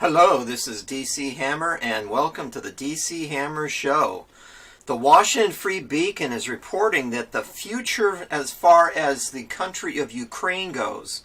Hello, this is DC Hammer, and welcome to the DC Hammer Show. The Washington Free Beacon is reporting that the future as far as the country of Ukraine goes,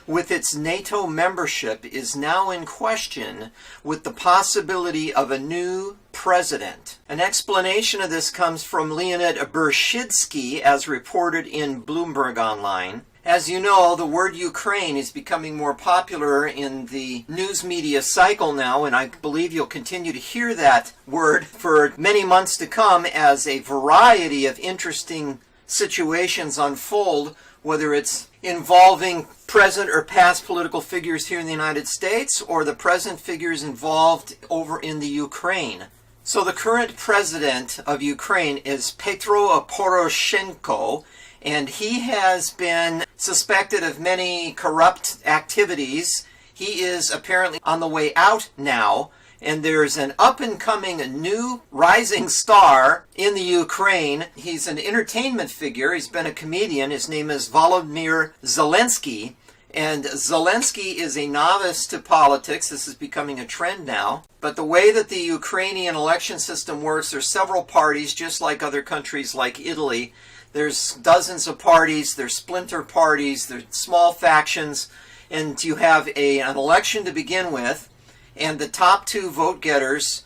with its NATO membership, is now in question with the possibility of a new president. An explanation of this comes from Leonid Bershidsky, as reported in Bloomberg Online. As you know, the word Ukraine is becoming more popular in the news media cycle now, and I believe you'll continue to hear that word for many months to come as a variety of interesting situations unfold, whether it's involving present or past political figures here in the United States or the present figures involved over in the Ukraine. So the current president of Ukraine is Petro Poroshenko, and he has been suspected of many corrupt activities. He is apparently on the way out now, and there's an up-and-coming new rising star in the Ukraine. He's an entertainment figure. He's been a comedian. His name is Volodymyr Zelensky, and Zelensky is a novice to politics. This is becoming a trend now. But the way that the Ukrainian election system works, there's several parties, just like other countries like Italy. There's dozens of parties, there's splinter parties, there's small factions, and you have an election to begin with, and the top two vote getters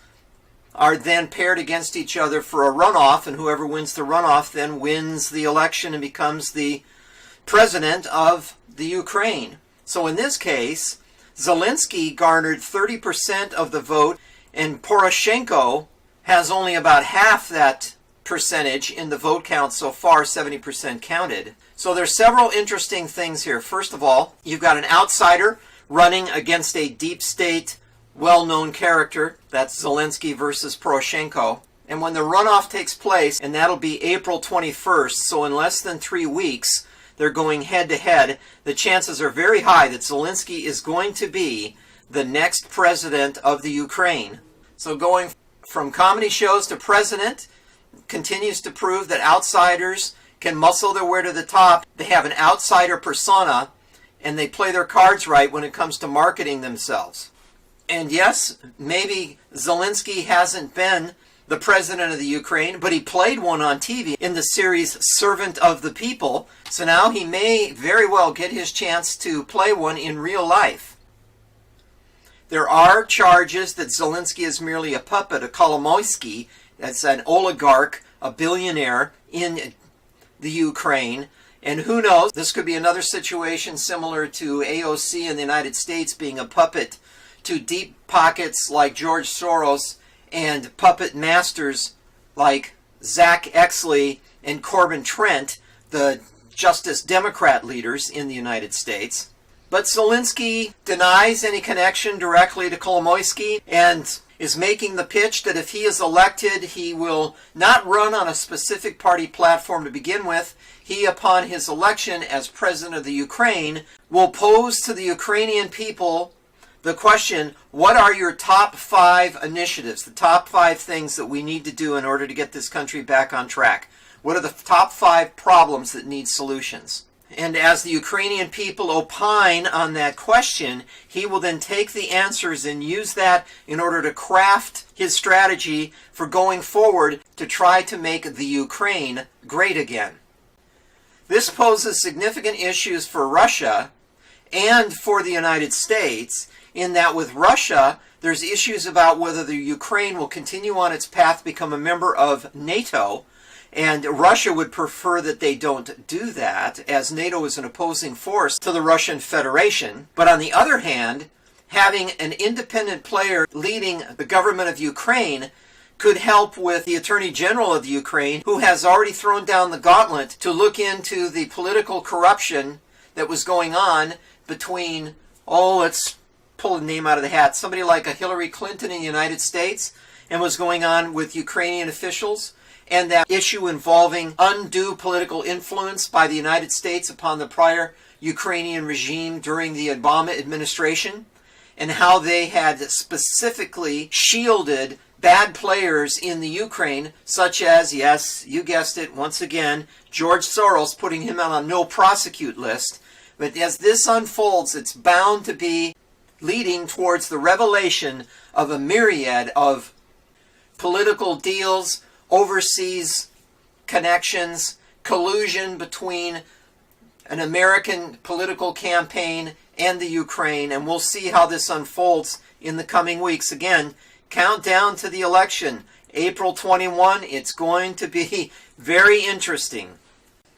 are then paired against each other for a runoff, and whoever wins the runoff then wins the election and becomes the president of the Ukraine. So in this case, Zelensky garnered 30% of the vote, and Poroshenko has only about half that percentage in the vote count so far, 70% counted. So there's several interesting things here. First of all, you've got an outsider running against a deep state, well-known character. That's Zelensky versus Poroshenko. And when the runoff takes place, and that'll be April 21st, so in less than 3 weeks, they're going head-to-head, the chances are very high that Zelensky is going to be the next president of the Ukraine. So going from comedy shows to president continues to prove that outsiders can muscle their way to the top. They have an outsider persona, and they play their cards right when it comes to marketing themselves. And yes, maybe Zelensky hasn't been the president of the Ukraine, but he played one on TV in the series Servant of the People, so now he may very well get his chance to play one in real life. There are charges that Zelensky is merely a puppet, a Kolomoisky. That's an oligarch, a billionaire in the Ukraine. And who knows, this could be another situation similar to AOC in the United States being a puppet to deep pockets like George Soros and puppet masters like Zach Exley and Corbin Trent, the Justice Democrat leaders in the United States. But Zelensky denies any connection directly to Kolomoisky and is making the pitch that if he is elected, he will not run on a specific party platform to begin with. He, upon his election as president of the Ukraine, will pose to the Ukrainian people the question, what are your top 5 initiatives, the top 5 things that we need to do in order to get this country back on track? What are the top 5 problems that need solutions? And as the Ukrainian people opine on that question, he will then take the answers and use that in order to craft his strategy for going forward to try to make the Ukraine great again. This poses significant issues for Russia and for the United States, in that with Russia, there's issues about whether the Ukraine will continue on its path to become a member of NATO. And Russia would prefer that they don't do that, as NATO is an opposing force to the Russian Federation. But on the other hand, having an independent player leading the government of Ukraine could help with the Attorney General of the Ukraine, who has already thrown down the gauntlet to look into the political corruption that was going on between, let's pull a name out of the hat, somebody like a Hillary Clinton in the United States, and what's going on with Ukrainian officials. And that issue involving undue political influence by the United States upon the prior Ukrainian regime during the Obama administration, and how they had specifically shielded bad players in the Ukraine, such as, yes, you guessed it, once again, George Soros, putting him on a no prosecute list. But as this unfolds, it's bound to be leading towards the revelation of a myriad of political deals, overseas connections, collusion between an American political campaign and the Ukraine, and we'll see how this unfolds in the coming weeks. Again, countdown to the election, April 21. It's going to be very interesting.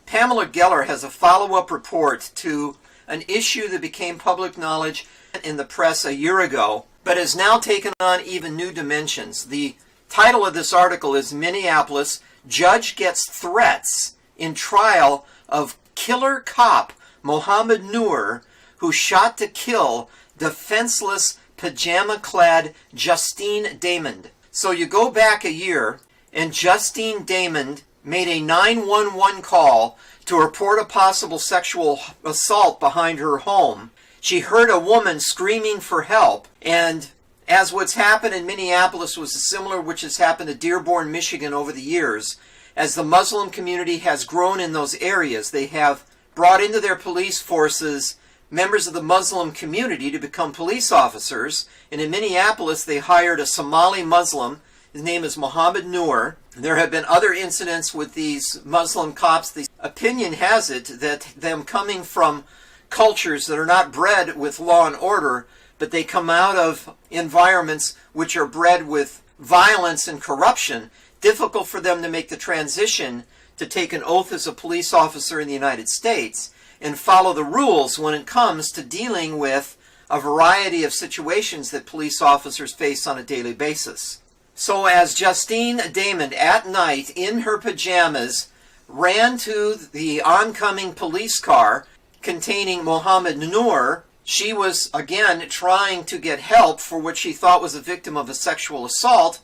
Pamela Geller has a follow-up report to an issue that became public knowledge in the press a year ago, but has now taken on even new dimensions. The title of this article is Minneapolis Judge Gets Threats in Trial of Killer Cop Mohammed Noor, who shot to kill defenseless pajama-clad Justine Damond. So you go back a year, and Justine Damond made a 911 call to report a possible sexual assault behind her home. She heard a woman screaming for help, and as what's happened in Minneapolis was similar which has happened to Dearborn, Michigan over the years, as the Muslim community has grown in those areas, they have brought into their police forces members of the Muslim community to become police officers. And in Minneapolis, they hired a Somali Muslim. His name is Mohammed Noor. There have been other incidents with these Muslim cops. The opinion has it that them coming from cultures that are not bred with law and order, but they come out of environments which are bred with violence and corruption, difficult for them to make the transition to take an oath as a police officer in the United States and follow the rules when it comes to dealing with a variety of situations that police officers face on a daily basis. So as Justine Damond at night in her pajamas ran to the oncoming police car containing Mohammed Noor, she was again trying to get help for what she thought was a victim of a sexual assault.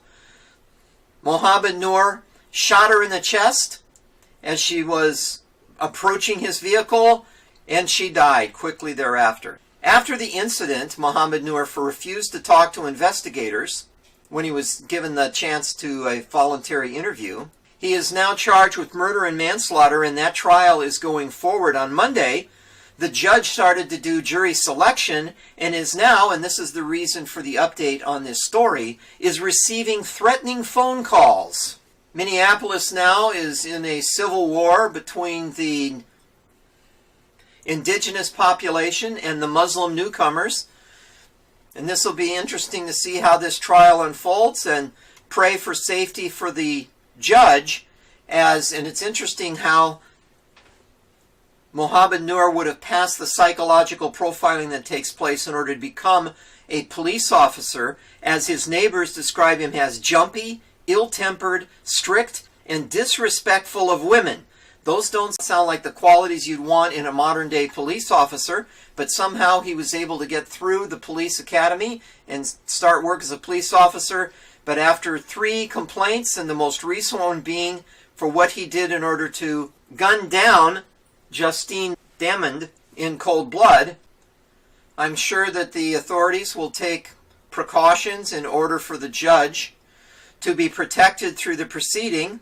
Mohammed Noor shot her in the chest as she was approaching his vehicle, and she died quickly thereafter. After the incident, Mohammed Noor refused to talk to investigators when he was given the chance to a voluntary interview. He is now charged with murder and manslaughter, and that trial is going forward. On Monday, the judge started to do jury selection and is now, and this is the reason for the update on this story, is receiving threatening phone calls. Minneapolis now is in a civil war between the indigenous population and the Muslim newcomers. And this will be interesting to see how this trial unfolds, and pray for safety for the judge. And it's interesting how Mohammed Noor would have passed the psychological profiling that takes place in order to become a police officer, as his neighbors describe him as jumpy, ill-tempered, strict, and disrespectful of women. Those don't sound like the qualities you'd want in a modern-day police officer, but somehow he was able to get through the police academy and start work as a police officer. But after 3 complaints, and the most recent one being for what he did in order to gun down Justine Damond in cold blood, I'm sure that the authorities will take precautions in order for the judge to be protected through the proceeding.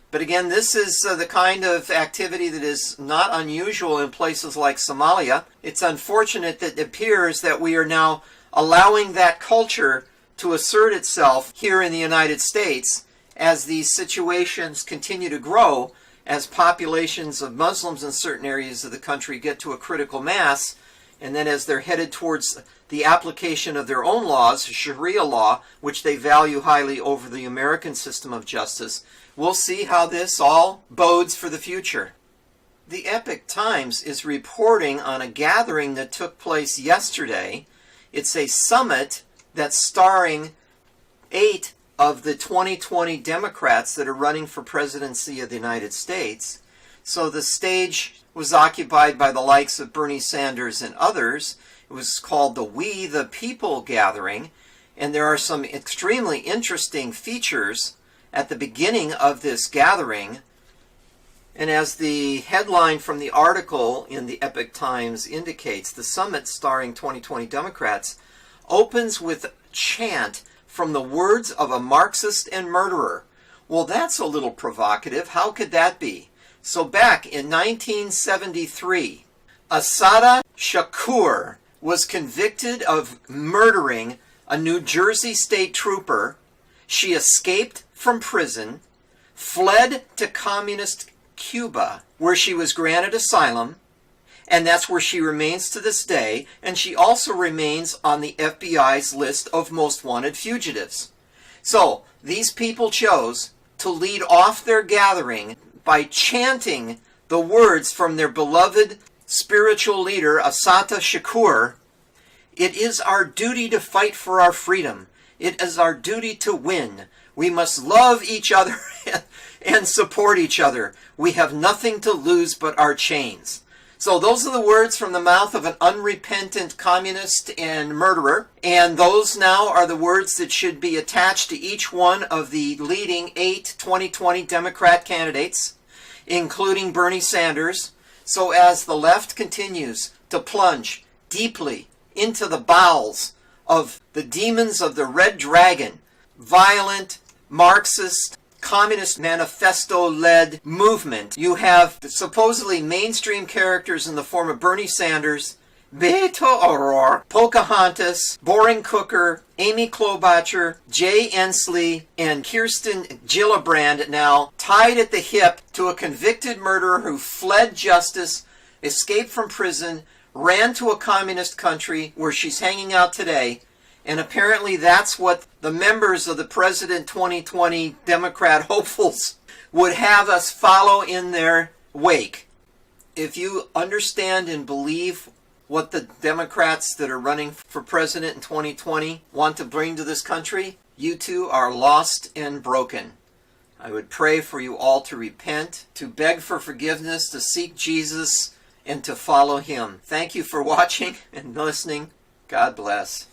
But again, this is the kind of activity that is not unusual in places like Somalia. It's unfortunate that it appears that we are now allowing that culture to assert itself here in the United States as these situations continue to grow, as populations of Muslims in certain areas of the country get to a critical mass, and then as they're headed towards the application of their own laws, Sharia law, which they value highly over the American system of justice. We'll see how this all bodes for the future. The Epoch Times is reporting on a gathering that took place yesterday. It's a summit that's starring 8 of the 2020 Democrats that are running for presidency of the United States. So the stage was occupied by the likes of Bernie Sanders and others. It was called the We the People Gathering, and there are some extremely interesting features at the beginning of this gathering. And as the headline from the article in the Epoch Times indicates, the summit starring 2020 Democrats opens with a chant from the words of a Marxist and murderer. Well, that's a little provocative. How could that be? So back in 1973, Assata Shakur was convicted of murdering a New Jersey state trooper. She escaped from prison, fled to communist Cuba, where she was granted asylum, and that's where she remains to this day, and she also remains on the FBI's list of most wanted fugitives. So, these people chose to lead off their gathering by chanting the words from their beloved spiritual leader, Assata Shakur. It is our duty to fight for our freedom. It is our duty to win. We must love each other and support each other. We have nothing to lose but our chains. So those are the words from the mouth of an unrepentant communist and murderer. And those now are the words that should be attached to each one of the leading 8 2020 Democrat candidates, including Bernie Sanders. So as the left continues to plunge deeply into the bowels of the demons of the Red Dragon, violent, Marxist, Communist Manifesto-led movement, you have supposedly mainstream characters in the form of Bernie Sanders, Beto O'Rourke, Pocahontas, Boring Cooker, Amy Klobuchar, Jay Inslee, and Kirsten Gillibrand now tied at the hip to a convicted murderer who fled justice, escaped from prison, ran to a communist country where she's hanging out today. And apparently that's what the members of the President 2020 Democrat hopefuls would have us follow in their wake. If you understand and believe what the Democrats that are running for president in 2020 want to bring to this country, you too are lost and broken. I would pray for you all to repent, to beg for forgiveness, to seek Jesus, and to follow him. Thank you for watching and listening. God bless.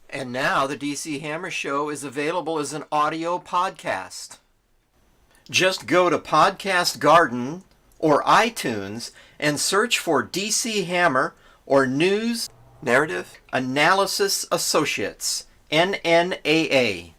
And now the DC Hammer Show is available as an audio podcast. Just go to Podcast Garden or iTunes and search for DC Hammer or News Narrative Analysis Associates, NNAA.